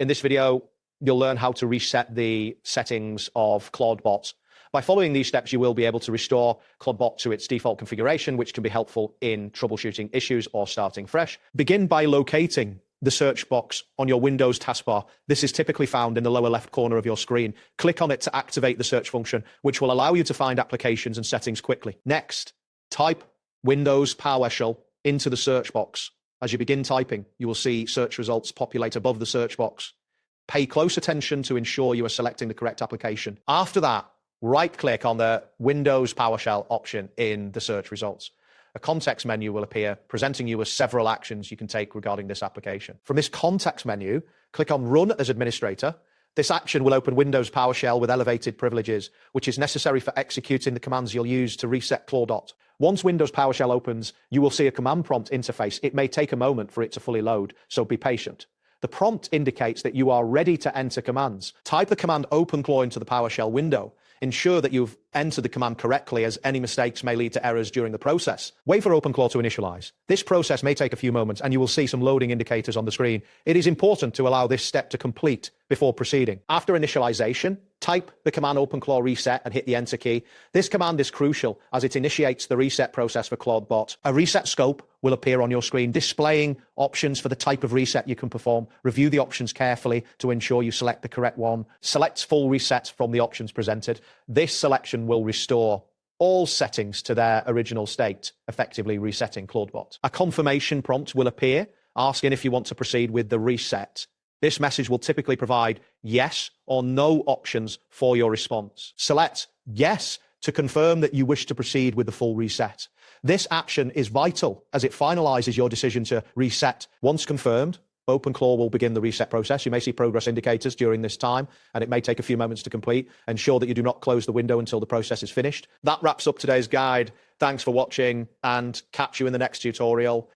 In this video, you'll learn how to reset the settings of Clawdbot. By following these steps, you will be able to restore Clawdbot to its default configuration, which can be helpful in troubleshooting issues or starting fresh. Begin by locating the search box on your Windows taskbar. This is typically found in the lower left corner of your screen. Click on it to activate the search function, which will allow you to find applications and settings quickly. Next, type Windows PowerShell into the search box. As you begin typing, you will see search results populate above the search box. Pay close attention to ensure you are selecting the correct application. After that, right-click on the Windows PowerShell option in the search results. A context menu will appear, presenting you with several actions you can take regarding this application. From this context menu, click on Run as Administrator. This action will open Windows PowerShell with elevated privileges, which is necessary for executing the commands you'll use to reset Clawdbot. Once Windows PowerShell opens, you will see a command prompt interface. It may take a moment for it to fully load, so be patient. The prompt indicates that you are ready to enter commands. Type the command OpenClaw into the PowerShell window. Ensure that you've entered the command correctly, as any mistakes may lead to errors during the process. Wait for OpenClaw to initialize. This process may take a few moments, and you will see some loading indicators on the screen. It is important to allow this step to complete before proceeding. After initialization, type the command OpenClaw reset and hit the enter key. This command is crucial as it initiates the reset process for Clawdbot. A reset scope will appear on your screen, displaying options for the type of reset you can perform. Review the options carefully to ensure you select the correct one. Select full reset from the options presented. This selection will restore all settings to their original state, effectively resetting Clawdbot. A confirmation prompt will appear, asking if you want to proceed with the reset. This message will typically provide yes or no options for your response. Select yes to confirm that you wish to proceed with the full reset. This action is vital as it finalizes your decision to reset. Once confirmed, OpenClaw will begin the reset process. You may see progress indicators during this time, and it may take a few moments to complete. Ensure that you do not close the window until the process is finished. That wraps up today's guide. Thanks for watching, and catch you in the next tutorial.